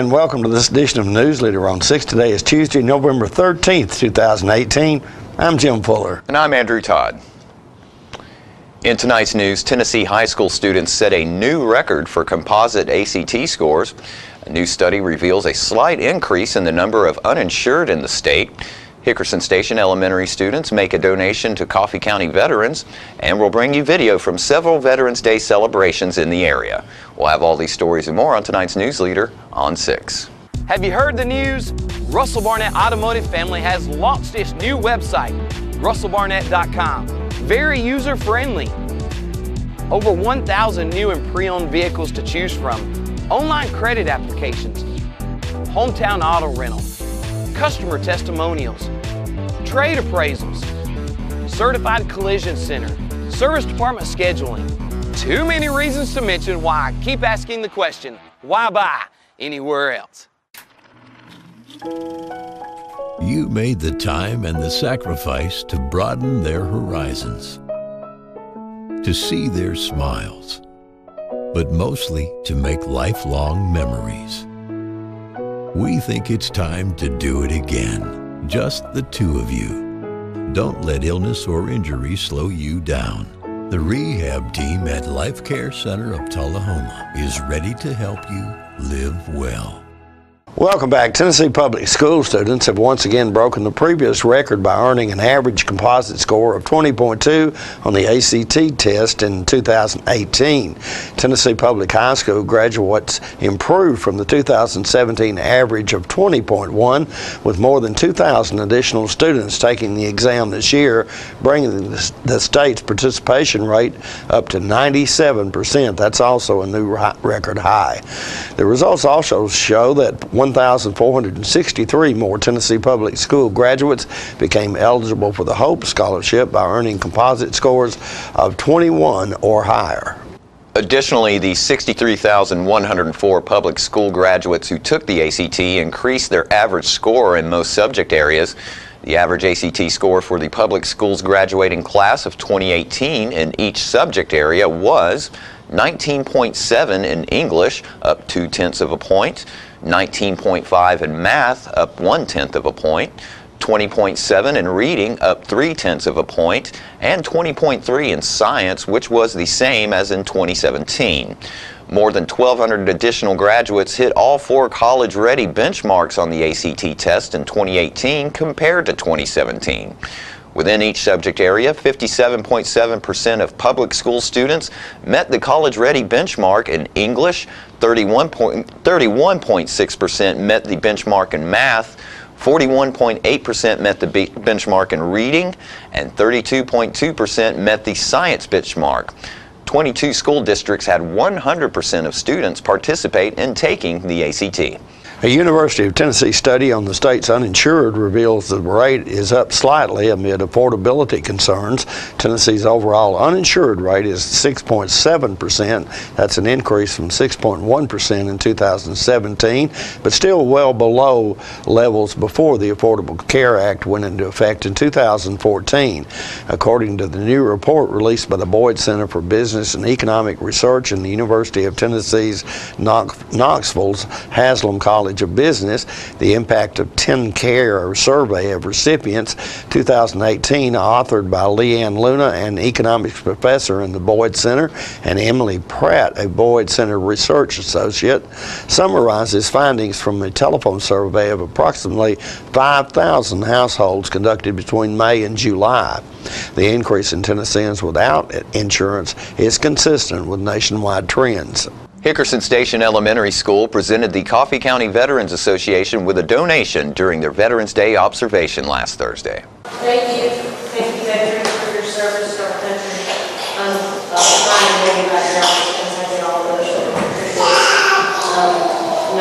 and welcome to this edition of News Leader on 6. Today is Tuesday, November 13th, 2018. I'm Jim Fuller. And I'm Andrew Todd. In tonight's news, Tennessee high school students set a new record for composite ACT scores. A new study reveals a slight increase in the number of uninsured in the state. Hickerson Station elementary students make a donation to Coffee County veterans, and we'll bring you video from several Veterans Day celebrations in the area. We'll have all these stories and more on tonight's News Leader on 6. Have you heard the news? Russell Barnett Automotive Family has launched its new website, russellbarnett.com. Very user-friendly. Over 1,000 new and pre-owned vehicles to choose from. Online credit applications. Hometown auto rental. Customer testimonials, trade appraisals, certified collision center, service department scheduling. Too many reasons to mention why I keep asking the question, why buy anywhere else? You made the time and the sacrifice to broaden their horizons, to see their smiles, but mostly to make lifelong memories. We think it's time to do it again, just the two of you. Don't let illness or injury slow you down. The rehab team at Life Care Center of Tullahoma is ready to help you live well. Welcome back. Tennessee public school students have once again broken the previous record by earning an average composite score of 20.2 on the ACT test in 2018. Tennessee public high school graduates improved from the 2017 average of 20.1, with more than 2,000 additional students taking the exam this year, bringing the state's participation rate up to 97%. That's also a new record high. The results also show that 1,463 more Tennessee public school graduates became eligible for the Hope Scholarship by earning composite scores of 21 or higher. Additionally, the 63,104 public school graduates who took the ACT increased their average score in most subject areas. The average ACT score for the public schools graduating class of 2018 in each subject area was 19.7 in English, up 0.2 of a point, 19.5 in math, up 0.1 of a point, 20.7 in reading, up 0.3 of a point, and 20.3 in science, which was the same as in 2017. More than 1,200 additional graduates hit all 4 college-ready benchmarks on the ACT test in 2018 compared to 2017. Within each subject area, 57.7% of public school students met the college-ready benchmark in English, 31.6% met the benchmark in math, 41.8% met the benchmark in reading, and 32.2% met the science benchmark. 22 school districts had 100% of students participate in taking the ACT. A University of Tennessee study on the state's uninsured reveals the rate is up slightly amid affordability concerns. Tennessee's overall uninsured rate is 6.7%. That's an increase from 6.1% in 2017, but still well below levels before the Affordable Care Act went into effect in 2014. According to the new report released by the Boyd Center for Business and Economic Research and the University of Tennessee's Knoxville's Haslam College of Business, the impact of TennCare survey of recipients 2018, authored by Leanne Luna, an economics professor in the Boyd Center, and Emily Pratt, a Boyd Center research associate, summarizes findings from a telephone survey of approximately 5,000 households conducted between May and July. The increase in Tennesseans without insurance is consistent with nationwide trends. Hickerson Station Elementary School presented the Coffee County Veterans Association with a donation during their Veterans Day observation last Thursday. Thank you, veterans, for your service to our country. I'm trying to get you back now because I did all those.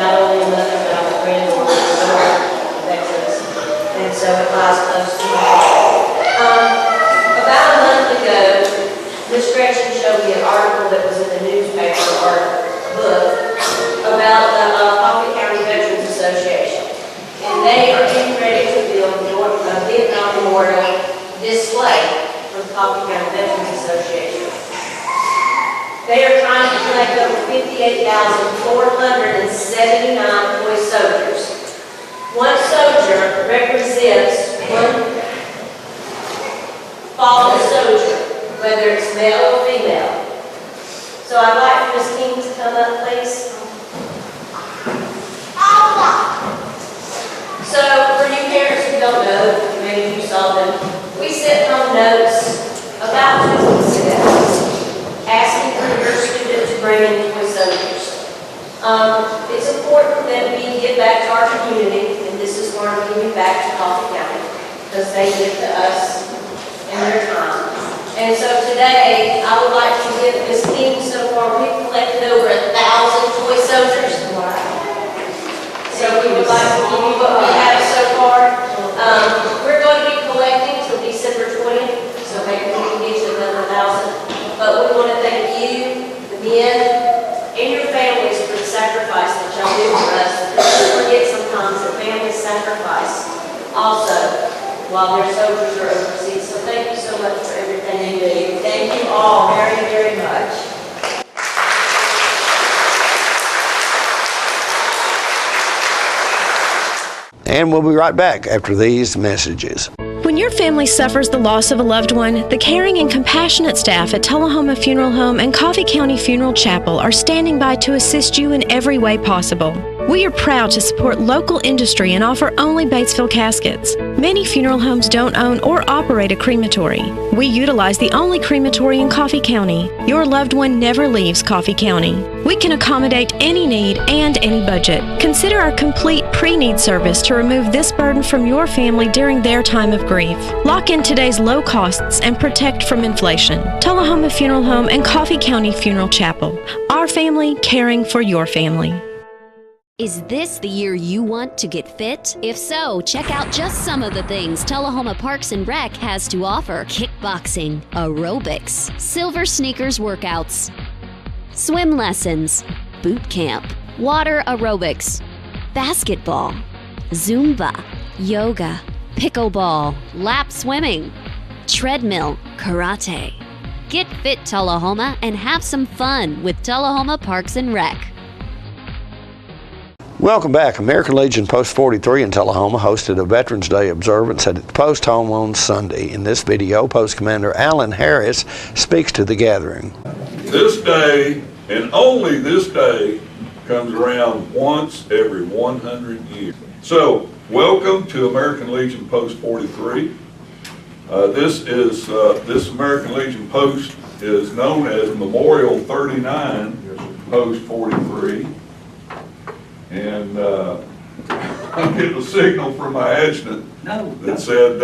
Not only a mother, but I'm a granddaughter of veterans, and so it lies close to me. About a month ago, Ms. Gretchen showed me an article that was in the newspaper or book about the Coffee County Veterans Association, and they are getting ready to build a Vietnam Memorial display for the Coffee County Veterans Association. They are trying to collect over 58,479 toy soldiers. One soldier represents one fallen soldier, whether it's male or female. So I'd like for Ms. King to come up, please. So for you parents who don't know, maybe you saw them, we sent home notes about 2 weeks ago, asking for your student to bring in toy soldiers. It's important that we give back to our community, and this is where I'm giving back to Coffee County, because they give to us in their time. And so today, I would like to give Ms. King, so far we've collected over 1,000 toy soldiers. So we would like to give you what we have so far. We're going to be collecting till December 20th, so maybe we can get you another 1,000. But we want to thank you, the men, and your families for the sacrifice that y'all do for us. Don't forget sometimes that families sacrifice also while their soldiers are overseas. So thank you so much for everything you do. Thank you all very, very much. And we'll be right back after these messages. When your family suffers the loss of a loved one, the caring and compassionate staff at Tullahoma Funeral Home and Coffee County Funeral Chapel are standing by to assist you in every way possible. We are proud to support local industry and offer only Batesville caskets. Many funeral homes don't own or operate a crematory. We utilize the only crematory in Coffee County. Your loved one never leaves Coffee County. We can accommodate any need and any budget. Consider our complete pre-need service to remove this burden from your family during their time of grief. Lock in today's low costs and protect from inflation. Tullahoma Funeral Home and Coffee County Funeral Chapel. Our family caring for your family. Is this the year you want to get fit? If so, check out just some of the things Tullahoma Parks and Rec has to offer. Kickboxing, aerobics, silver sneakers workouts, swim lessons, boot camp, water aerobics, basketball, Zumba, yoga, pickleball, lap swimming, treadmill, karate. Get fit, Tullahoma, and have some fun with Tullahoma Parks and Rec. Welcome back. American Legion Post 43 in Tullahoma hosted a Veterans Day observance at its post home on Sunday. In this video, Post Commander Alan Harris speaks to the gathering. This day, and only this day, comes around once every 100 years. So, welcome to American Legion Post 43. This American Legion Post is known as Memorial 39 Post 43. And I'm getting a signal from my adjutant that said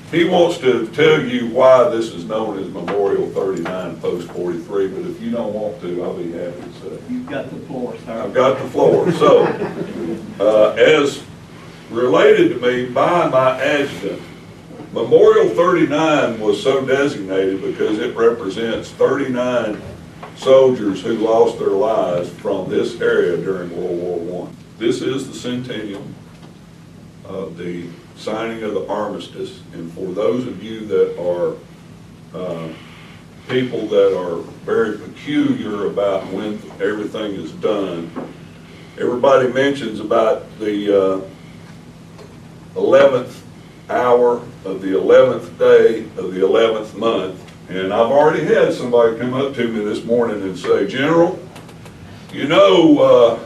he wants to tell you why this is known as Memorial 39 Post 43, but if you don't want to, I'll be happy to say. You've got the floor, sir. I've got the floor. So, as related to me by my adjutant, Memorial 39 was so designated because it represents 39 soldiers who lost their lives from this area during World War I. This is the centennial of the signing of the armistice, and for those of you that are people that are very peculiar about when everything is done, everybody mentions about the 11th hour of the 11th day of the 11th month. And I've already had somebody come up to me this morning and say, General, you know,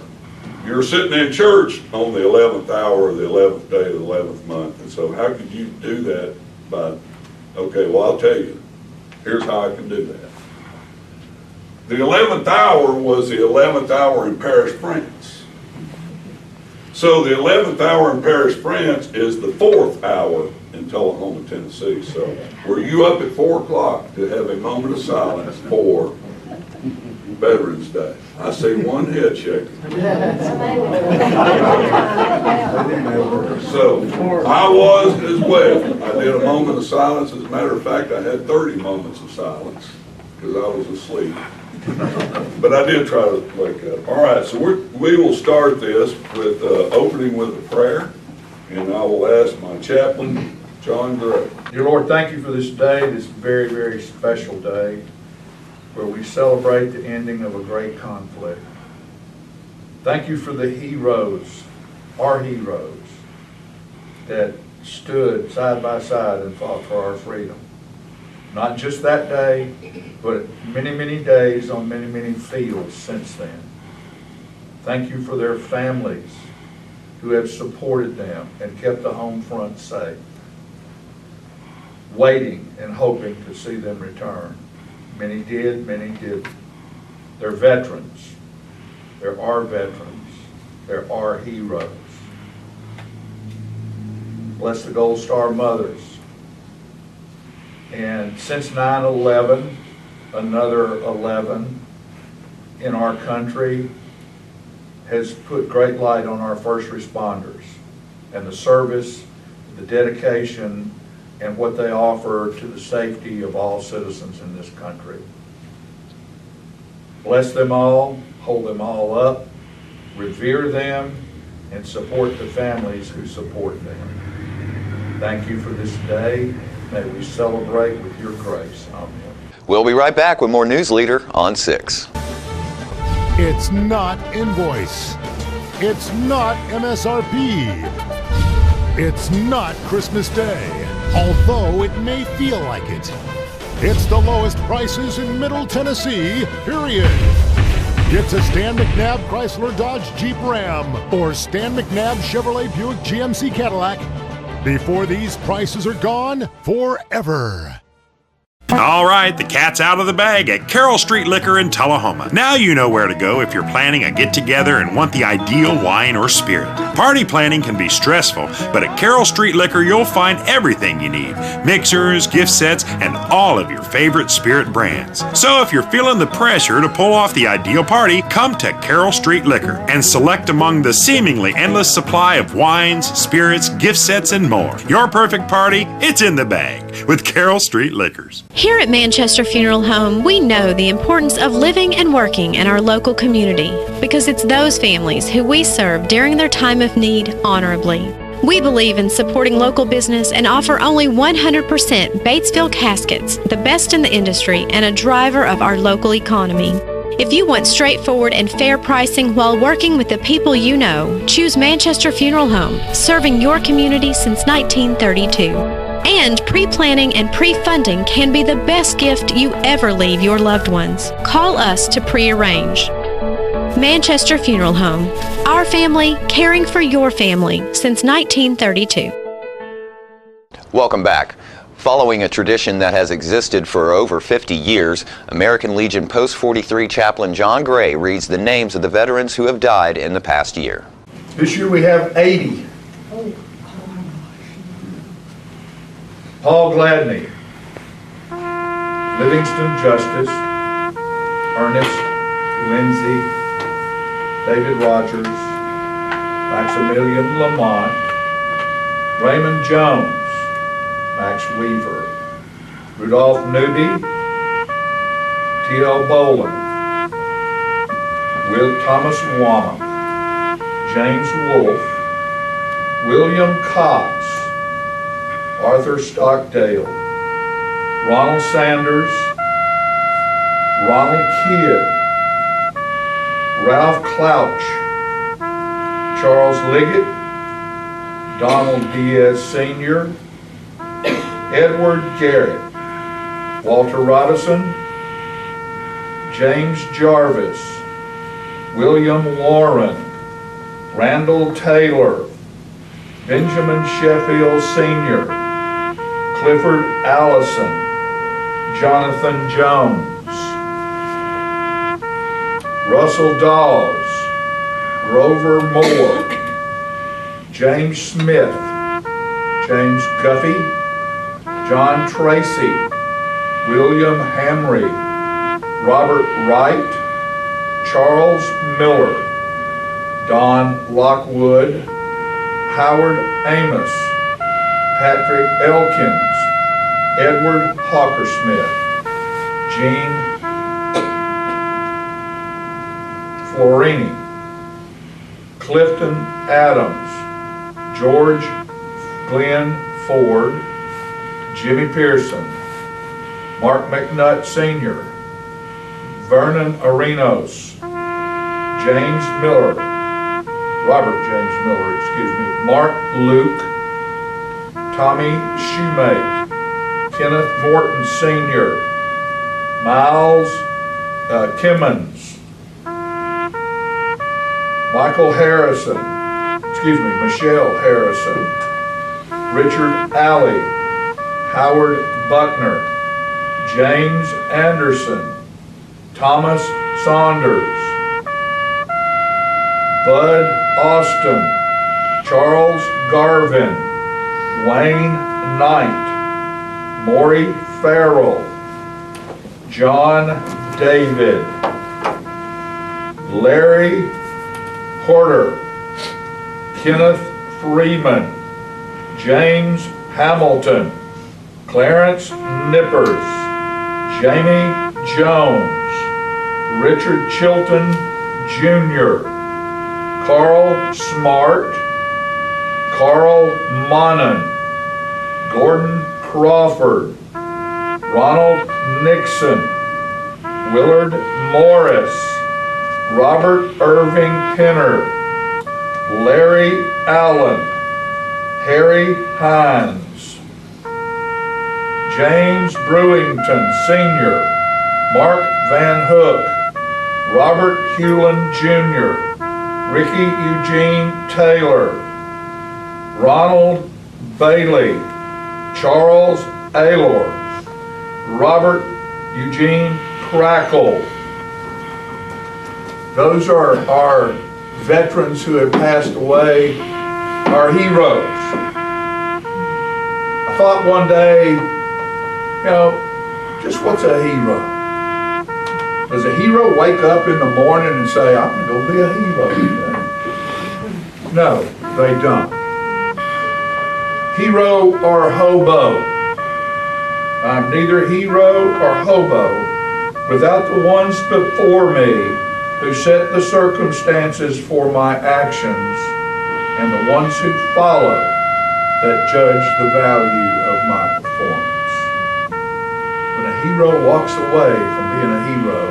you're sitting in church on the 11th hour of the 11th day of the 11th month. And so how could you do that by, okay, well, I'll tell you. Here's how I can do that. The 11th hour was the 11th hour in Paris, France. So the 11th hour in Paris, France is the 4th hour in Tullahoma, Tennessee. So were you up at 4 o'clock to have a moment of silence for Veterans Day? I see one head shaking. So I was as well. I did a moment of silence. As a matter of fact, I had 30 moments of silence because I was asleep. But I did try to wake up. All right, so we will start this with opening with a prayer, and I will ask my chaplain, John Gray. Dear Lord, thank you for this day, this very, very special day. where we celebrate the ending of a great conflict. Thank you for the heroes, our heroes, that stood side by side and fought for our freedom. Not just that day, but many, many days on many, many fields since then. Thank you for their families who have supported them and kept the home front safe, waiting and hoping to see them return. Many did, many didn't. They're veterans. There are veterans. There are heroes. Bless the Gold Star mothers. And since 9/11, another 11 in our country has put great light on our first responders and the service, the dedication, and what they offer to the safety of all citizens in this country. Bless them all, hold them all up, revere them, and support the families who support them. Thank you for this day. May we celebrate with your grace. Amen. We'll be right back with more News Leader on 6. It's not invoice. It's not MSRP. It's not Christmas Day, although it may feel like it. It's the lowest prices in Middle Tennessee, period. It's a Stan McNabb Chrysler Dodge Jeep Ram or Stan McNabb Chevrolet Buick GMC Cadillac before these prices are gone forever. All right, the cat's out of the bag at Carroll Street Liquor in Tullahoma. Now you know where to go if you're planning a get-together and want the ideal wine or spirit. Party planning can be stressful, but at Carroll Street Liquor you'll find everything you need. Mixers, gift sets, and all of your favorite spirit brands. So if you're feeling the pressure to pull off the ideal party, come to Carroll Street Liquor and select among the seemingly endless supply of wines, spirits, gift sets, and more. Your perfect party, it's in the bag with Carroll Street Liquors. Here at Manchester Funeral Home, we know the importance of living and working in our local community because it's those families who we serve during their time of need honorably. We believe in supporting local business and offer only 100% Batesville caskets, the best in the industry and a driver of our local economy. If you want straightforward and fair pricing while working with the people you know, choose Manchester Funeral Home, serving your community since 1932. And pre-planning and pre-funding can be the best gift you ever leave your loved ones. Call us to pre-arrange. Manchester Funeral Home. Our family, caring for your family since 1932. Welcome back. Following a tradition that has existed for over 50 years, American Legion Post 43 Chaplain John Gray reads the names of the veterans who have died in the past year. This year we have 80. Paul Gladney, Livingston Justice, Ernest Lindsay, David Rogers, Maximilian Lamont, Raymond Jones, Max Weaver, Rudolph Newby, T.L. Boland, Will Thomas Womack, James Wolfe, William Cox, Arthur Stockdale, Ronald Sanders, Ronald Kidd, Ralph Clouch, Charles Liggett, Donald Diaz Sr., Edward Garrett, Walter Rodison, James Jarvis, William Warren, Randall Taylor, Benjamin Sheffield Sr., Clifford Allison, Jonathan Jones, Russell Dawes, Grover Moore, James Smith, James Guffey, John Tracy, William Hamry, Robert Wright, Charles Miller, Don Lockwood, Howard Amos, Patrick Elkins, Edward Hawkersmith, Gene Florini, Clifton Adams, George Glenn Ford, Jimmy Pearson, Mark McNutt Sr., Vernon Arenos, James Miller, Robert James Miller, Mark Luke, Tommy Shoemate, Kenneth Morton Sr., Miles Kimmons, Michelle Harrison, Richard Alley, Howard Buckner, James Anderson, Thomas Saunders, Bud Austin, Charles Garvin, Wayne Knight, Maury Farrell, John David, Larry Porter, Kenneth Freeman, James Hamilton, Clarence Nippers, Jamie Jones, Richard Chilton Jr., Carl Smart, Carl Monon, Gordon Crawford, Ronald Nixon, Willard Morris, Robert Irving Penner, Larry Allen, Harry Hines, James Brewington Sr., Mark Van Hook, Robert Hewlin Jr., Ricky Eugene Taylor, Ronald Bailey, Charles Aylor, Robert Eugene Crackle. Those are our veterans who have passed away, our heroes. I thought one day, just what's a hero? Does a hero wake up in the morning and say, I'm going to go be a hero today? No, they don't. Hero or hobo. I'm neither hero or hobo without the ones before me who set the circumstances for my actions and the ones who follow that judge the value of my performance. When a hero walks away from being a hero,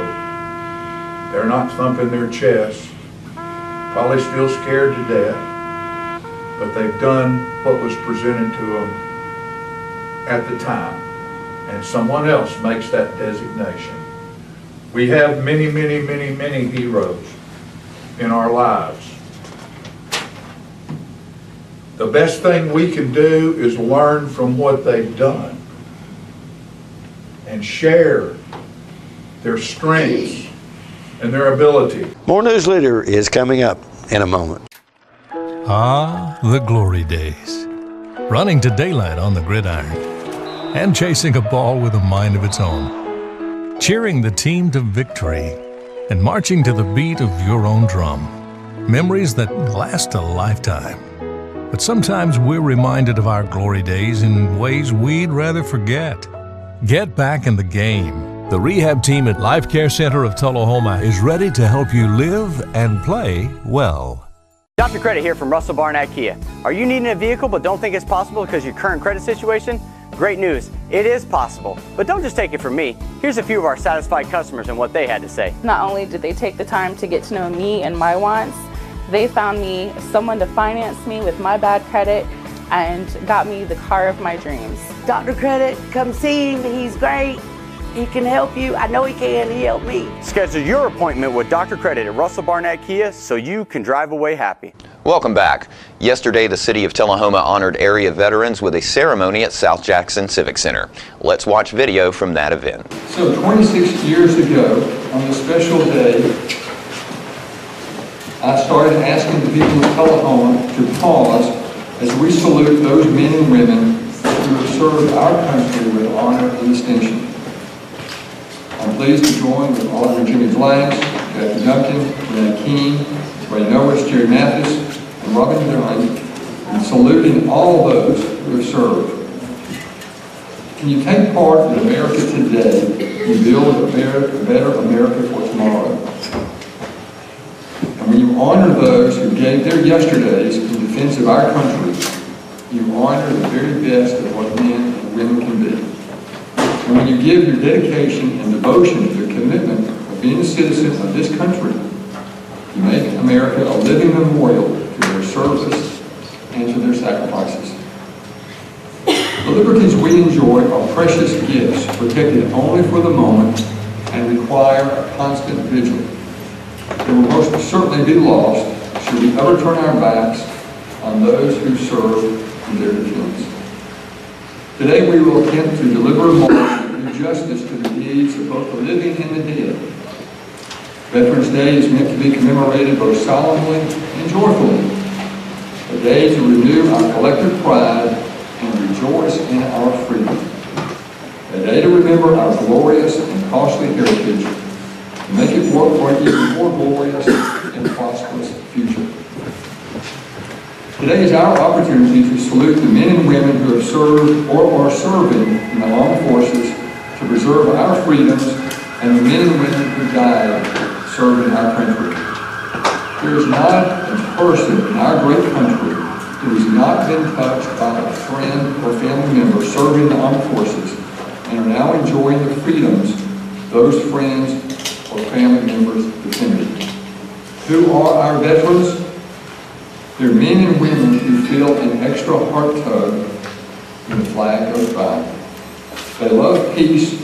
they're not thumping their chest, probably still scared to death, but they've done what was presented to them at the time, and someone else makes that designation. We have many, many, many, many heroes in our lives. The best thing we can do is learn from what they've done and share their strengths and their ability. More News Leader is coming up in a moment. Ah, the glory days. Running to daylight on the gridiron and chasing a ball with a mind of its own. Cheering the team to victory and marching to the beat of your own drum. Memories that last a lifetime. But sometimes we're reminded of our glory days in ways we'd rather forget. Get back in the game. The rehab team at Life Care Center of Tullahoma is ready to help you live and play well. Dr. Credit here from Russell Barnett Kia. Are you needing a vehicle but don't think it's possible because of your current credit situation? Great news, it is possible. But don't just take it from me. Here's a few of our satisfied customers and what they had to say. Not only did they take the time to get to know me and my wants, they found me someone to finance me with my bad credit and got me the car of my dreams. Dr. Credit, come see him, he's great. He can help you. I know he can. He helped me. Schedule your appointment with Dr. Credit at Russell Barnett Kia so you can drive away happy. Welcome back. Yesterday, the City of Tullahoma honored area veterans with a ceremony at South Jackson Civic Center. Let's watch video from that event. So 26 years ago, on this special day, I started asking the people of Tullahoma to pause as we salute those men and women who have served our country with honor and distinction. I'm pleased to join with Alderman Jimmy Blanks, Jackie Duncan, Renee Keene, Ray Norris, Jerry Mathis, and Robin Dunn in saluting all those who have served. Can you take part in America today? You build a better America for tomorrow. And when you honor those who gave their yesterdays in defense of our country, you honor the very best of what men and women can be. And when you give your dedication and devotion to the commitment of being a citizen of this country, you make America a living memorial to their service and to their sacrifices. The liberties we enjoy are precious gifts protected only for the moment and require a constant vigil. They will most certainly be lost should we ever turn our backs on those who serve in their defense. Today we will attempt to deliver a moment and do justice to the deeds of both the living and the dead. Veterans Day is meant to be commemorated both solemnly and joyfully, a day to renew our collective pride and rejoice in our freedom, a day to remember our glorious and costly heritage, to make it work for an even more glorious and prosperous future. Today is our opportunity to salute the men and women who have served or are serving in the armed forces to preserve our freedoms, and the men and women who died serving our country. There is not a person in our great country who has not been touched by a friend or family member serving the armed forces and are now enjoying the freedoms those friends or family members defended. Who are our veterans? They're men and women who feel an extra heart tug when the flag goes by. They love peace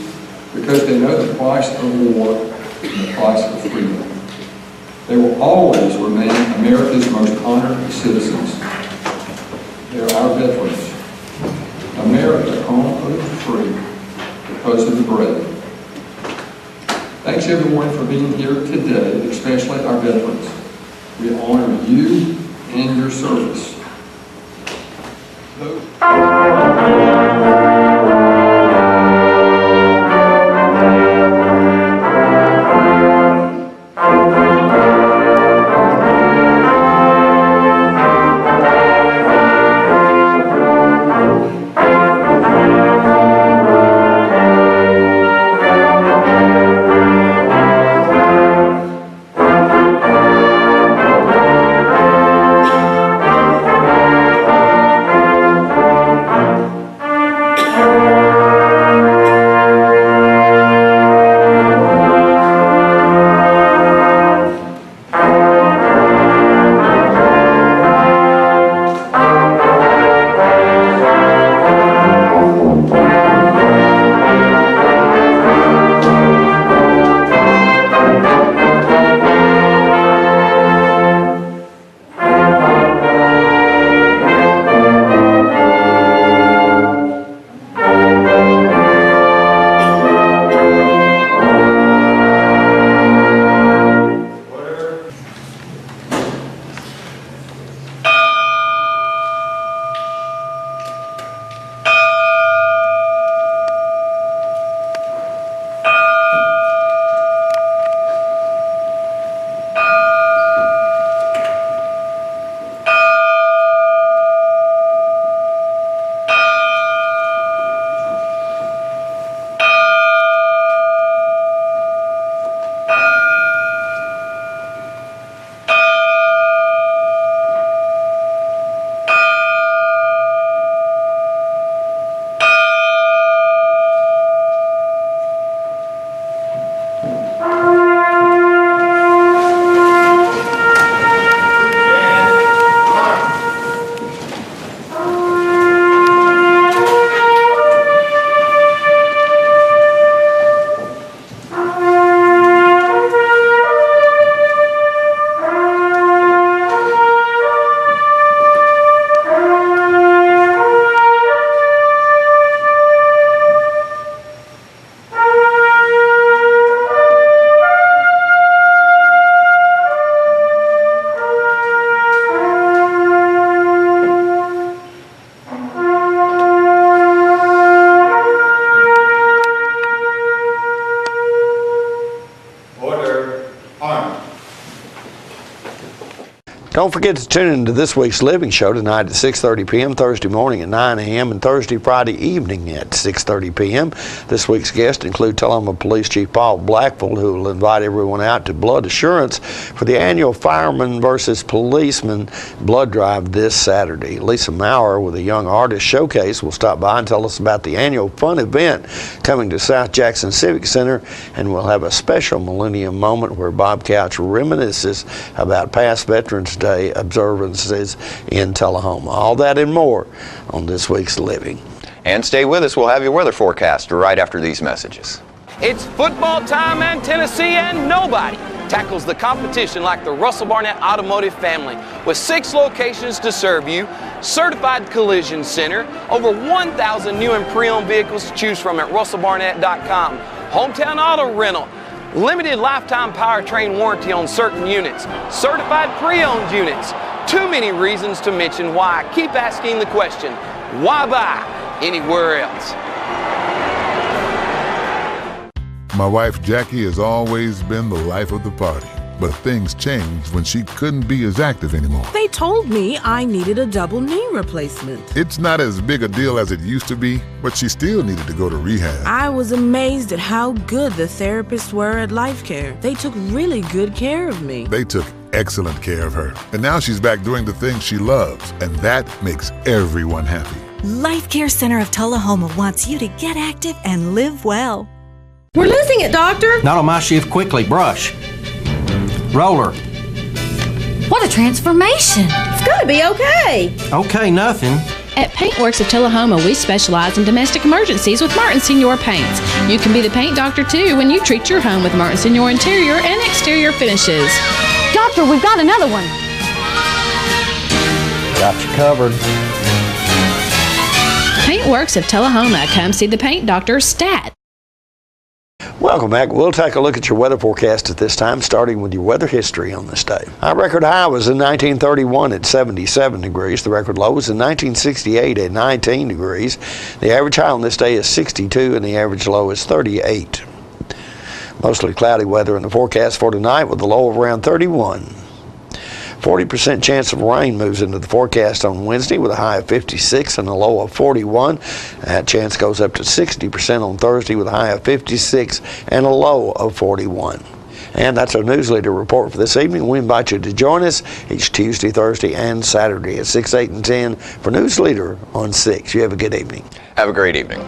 because they know the price of war and the price of freedom. They will always remain America's most honored citizens. They are our veterans. America, home of the free, because of the brave. Thanks everyone for being here today, especially our veterans. We honor you and your service. Don't forget to tune into this week's Living Show tonight at 6:30 p.m., Thursday morning at 9 a.m., and Friday evening at 6:30 p.m. This week's guests include Tullahoma Police Chief Paul Blackford, who will invite everyone out to Blood Assurance for the annual Fireman versus Policeman blood drive this Saturday. Lisa Maurer with a Young Artist Showcase will stop by and tell us about the annual fun event coming to South Jackson Civic Center, and we'll have a special Millennium Moment where Bob Couch reminisces about past Veterans Day observances in Tullahoma. All that and more on this week's Living. And stay with us. We'll have your weather forecast right after these messages. It's football time in Tennessee, and nobody tackles the competition like the Russell Barnett Automotive family. With 6 locations to serve you, certified collision center, over 1,000 new and pre-owned vehicles to choose from at russellbarnett.com, hometown auto rental, limited lifetime powertrain warranty on certain units, certified pre-owned units. Too many reasons to mention why I keep asking the question, why buy anywhere else? My wife Jackie has always been the life of the party, but things changed when she couldn't be as active anymore. They told me I needed a double knee replacement. It's not as big a deal as it used to be, but she still needed to go to rehab. I was amazed at how good the therapists were at Life Care. They took really good care of me. They took excellent care of her, and now she's back doing the things she loves, and that makes everyone happy. Life Care Center of Tullahoma wants you to get active and live well. We're losing it, Doctor. Not on my shift. Quickly, brush. Roller. What a transformation. It's gonna be okay. Okay, nothing. At Paintworks of Tullahoma, we specialize in domestic emergencies with Martin Senior Paints. You can be the paint doctor too when you treat your home with Martin Senior interior and exterior finishes. Doctor, we've got another one. Got you covered. Paintworks of Tullahoma. Come see the paint doctor, Stat. Welcome back. We'll take a look at your weather forecast at this time, starting with your weather history on this day. Our record high was in 1931 at 77 degrees. The record low was in 1968 at 19 degrees. The average high on this day is 62 and the average low is 38. Mostly cloudy weather in the forecast for tonight with a low of around 31. 40% chance of rain moves into the forecast on Wednesday with a high of 56 and a low of 41. That chance goes up to 60% on Thursday with a high of 56 and a low of 41. And that's our news leader report for this evening. We invite you to join us each Tuesday, Thursday, and Saturday at 6, 8, and 10 for News Leader on 6. You have a good evening. Have a great evening.